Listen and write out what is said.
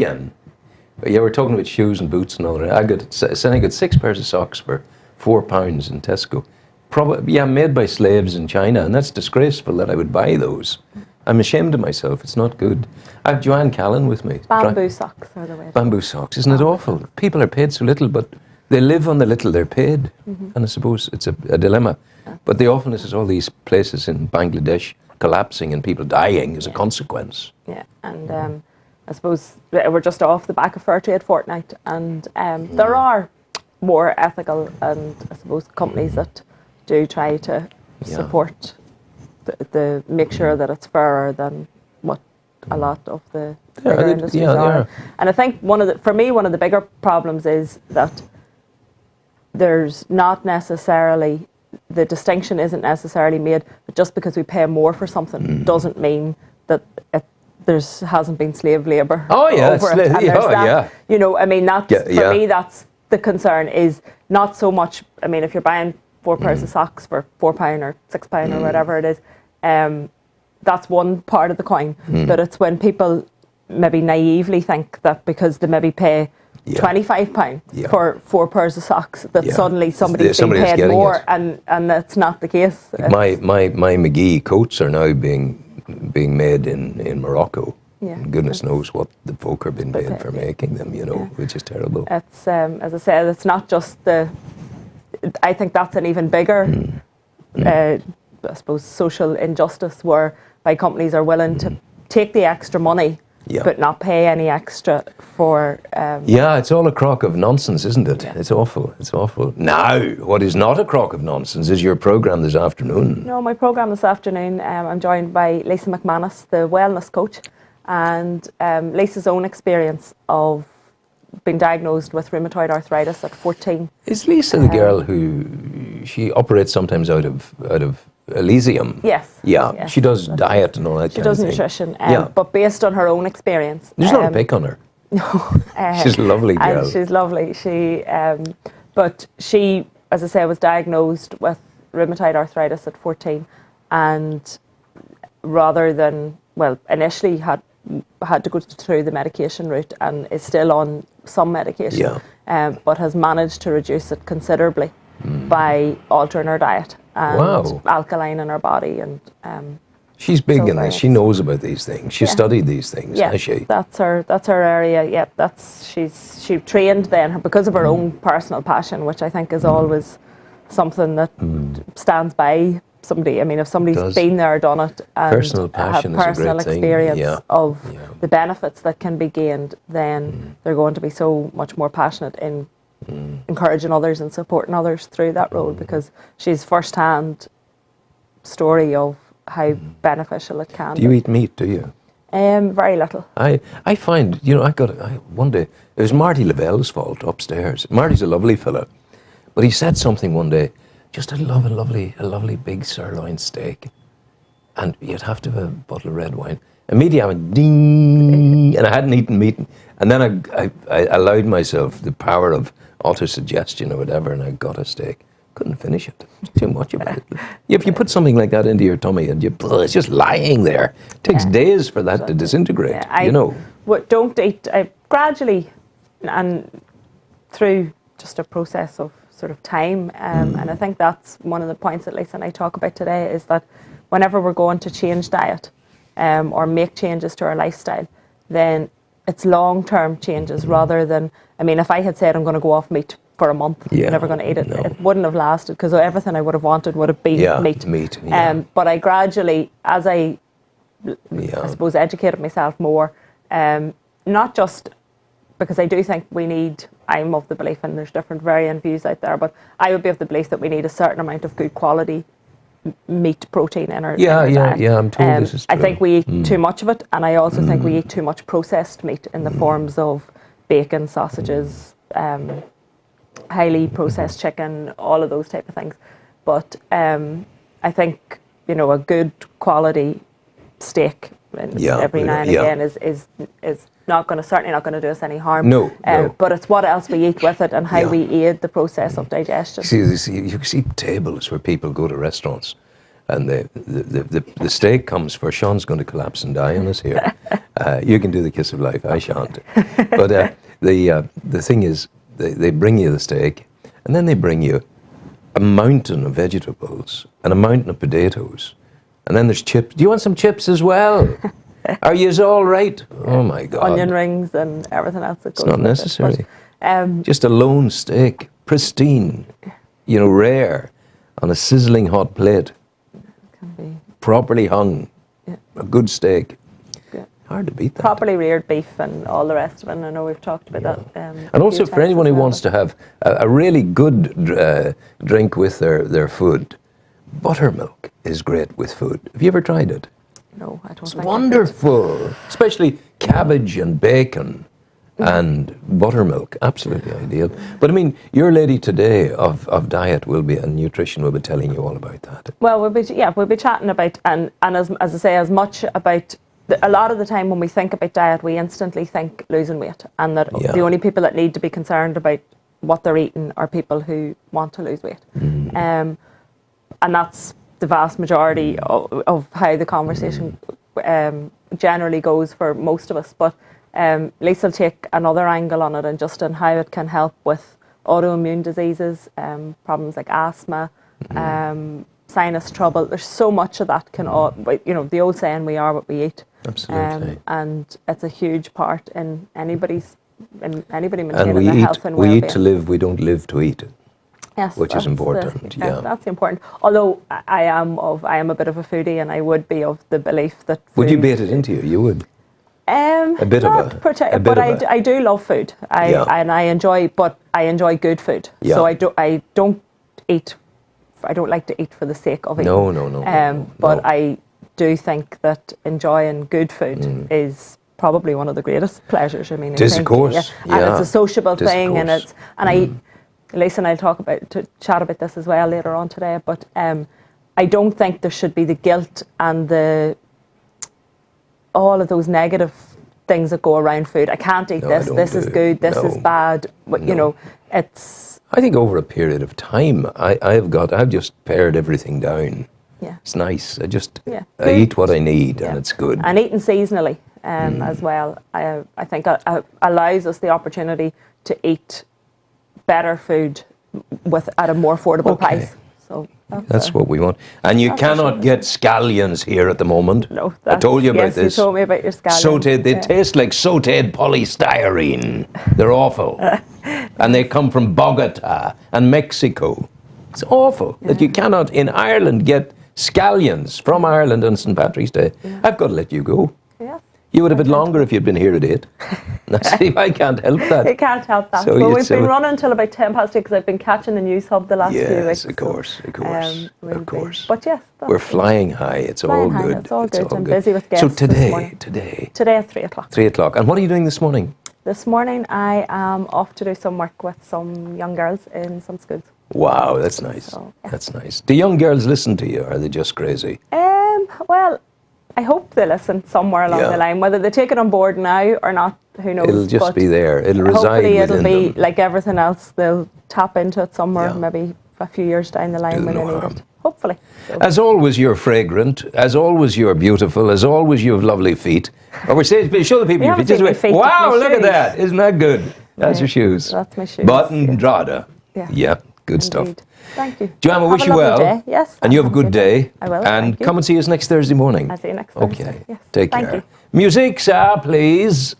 again. Yeah, we're talking about shoes and boots and all that. I got 6 pairs of socks for £4 in Tesco. Probably, yeah, made by slaves in China, and that's disgraceful that I would buy those. I'm ashamed of myself. It's not good. I have Joanne Callan with me. Bamboo socks are the way. Bamboo socks, isn't it awful? People are paid so little, but they live on the little they're paid. And I suppose it's a dilemma. But the awfulness is all these places in Bangladesh collapsing and people dying as a consequence. Yeah, and I suppose we're just off the back of Fair Trade Fortnight, and there are more ethical and I suppose companies that do try to support the make sure that it's fairer than what a lot of the bigger industries are. And I think for me one of the bigger problems is that there's not necessarily, the distinction isn't necessarily made, but just because we pay more for something doesn't mean that there hasn't been slave labour over it. And you know, I mean, for me that's the concern, is not so much, I mean, if you're buying 4 pairs of socks for £4 or £6 or whatever it is, that's one part of the coin. But it's when people maybe naively think that because they maybe pay £25 for 4 pairs of socks, that suddenly somebody's being paid more, and that's not the case. My McGee coats are now being made in Morocco. Goodness knows what the folk are being paid for making them, you know, which is terrible. It's as I said, it's not just I think that's an even bigger, I suppose, social injustice, whereby companies are willing to take the extra money but not pay any extra for... it's all a crock of nonsense, isn't it? It's awful, it's awful. Now, what is not a crock of nonsense is your programme this afternoon. No, my programme this afternoon, I'm joined by Lisa McManus, the wellness coach, and Lisa's own experience of being diagnosed with rheumatoid arthritis at 14. Is Lisa the girl who she operates sometimes out of Elysium? Yes. Yeah, yes, she does diet and all that kind of thing. She does nutrition, but based on her own experience. There's not a pick on her. No. She's a lovely girl. And she's lovely. But she, as I say, was diagnosed with rheumatoid arthritis at 14, and rather than, initially had to go through the medication route and is still on some medication, but has managed to reduce it considerably by altering her diet and alkaline in her body. And she's big in this. She knows about these things. She studied these things, has she? That's her area. Yeah, she trained then because of her own personal passion, which I think is always something that stands by somebody. I mean, if somebody's been there, done it, and personal passion have personal is a great experience of the benefits that can be gained, then they're going to be so much more passionate in encouraging others and supporting others through that road, because she's first-hand story of how beneficial it can be. Do you eat meat, do you? Very little. I find, you know, one day, it was Marty Lavelle's fault upstairs. Marty's a lovely fella, but he said something one day, just I'd love a lovely big sirloin steak, and you'd have to have a bottle of red wine. Immediately I went ding, and I hadn't eaten meat, and then I allowed myself the power of autosuggestion or whatever, and I got a steak. Couldn't finish it. Too much about it. If you put something like that into your tummy and it's just lying there, it takes days for that to disintegrate. You know. Don't eat gradually, and through just a process of sort of time. And I think that's one of the points that Lisa and I talk about today, is that whenever we're going to change diet or make changes to our lifestyle, then it's long-term changes rather than, I mean, if I had said I'm going to go off meat for a month, I'm never going to eat it, it wouldn't have lasted, because everything I would have wanted would have been meat. But I gradually, as I suppose, educated myself more, not just because I do think I'm of the belief, and there's different varying views out there, but I would be of the belief that we need a certain amount of good quality meat protein in our diet. I'm told this is true. I think we eat too much of it, and I also think we eat too much processed meat in the forms of bacon, sausages, highly processed chicken, all of those type of things. But I think, you know, a good quality steak every now and again is certainly not going to do us any harm. No. But it's what else we eat with it and how we aid the process of digestion. You see tables where people go to restaurants, and the steak comes for Sean's going to collapse and die on us here, You can do the kiss of life. I shan't. But the thing is, they bring you the steak, and then they bring you a mountain of vegetables and a mountain of potatoes, and then there's chips. Do you want some chips as well? Are you all right? Oh my God! Onion rings and everything else that goes. It's not with necessary. It, but, just a lone steak, pristine, rare, on a sizzling hot plate, can be properly hung, a good steak. Yeah. Hard to beat that. Properly reared beef and all the rest of it. And I know we've talked about that. And also for anyone who wants to have a really good drink with their food, buttermilk is great with food. Have you ever tried it? No, I don't. It's wonderful, especially cabbage and bacon and buttermilk. Absolutely ideal. But I mean, your lady today of diet and nutrition will be telling you all about that. Well, we'll be chatting about and as I say, as much about. A lot of the time when we think about diet, we instantly think losing weight, and that the only people that need to be concerned about what they're eating are people who want to lose weight. And that's the vast majority of how the conversation generally goes for most of us. But Lisa will take another angle on it, and just on how it can help with autoimmune diseases, problems like asthma, sinus trouble. There's so much of that can all, the old saying, we are what we eat. Absolutely. And it's a huge part in anybody maintaining and their health and well-being. We eat to live, we don't live to eat. Yes, which is important. That's important. Although I am a bit of a foodie, and I would be of the belief that food, would you bate it into you? You would. I do love food. I enjoy good food. Yeah. So I don't like to eat for the sake of eating. No. But I do think that enjoying good food is probably one of the greatest pleasures. I mean, it is, of course. And it's a sociable thing, Lisa and I'll chat about this as well later on today. But I don't think there should be the guilt and all of those negative things that go around food. I can't eat this. This is good. This is bad. But it's. I think over a period of time, I've just pared everything down. Yeah. It's nice. I eat what I need, and it's good. And eating seasonally as well, I think allows us the opportunity to eat better food at a more affordable price. So that's what we want. And you cannot get scallions here at the moment. No, I told you about this. You told me about your scallions. Sauteed, they taste like sauteed polystyrene. They're awful. And they come from Bogota and Mexico. It's awful that you cannot in Ireland get scallions from Ireland on St. Patrick's Day. I've got to let you go. Yeah. You would have been longer if you'd been here at 8. See, I can't help that. You can't help that. So we've been running until about 10:08 because I've been catching the news hub the last few weeks. Yes, of course. But yes. We're flying high. It's all good. It's all good. I'm busy with guests this morning. Today at 3 o'clock. 3 o'clock. And what are you doing this morning? This morning I am off to do some work with some young girls in some schools. Wow, that's nice. So, That's nice. Do young girls listen to you, or are they just crazy? Well, I hope they listen somewhere along the line. Whether they take it on board now or not, who knows? It'll just be there. It'll reside hopefully within it'll be them. like everything else. They'll tap into it somewhere, maybe a few years down the line when they need it. Hopefully. So. As always, you're fragrant. As always, you're beautiful. As always, you have lovely feet. Or we say, show the people your feet. Just wait. Wow, look at that. Isn't that good? That's your shoes. That's my shoes. Button Drada. Yeah. Good stuff. Thank you. Joanne, I wish you well. Day. Yes. And you have a good day. I will. And come and see us next Thursday morning. I'll see you next Thursday. Okay. Yes. Take care. Thank you. Music, sir, please.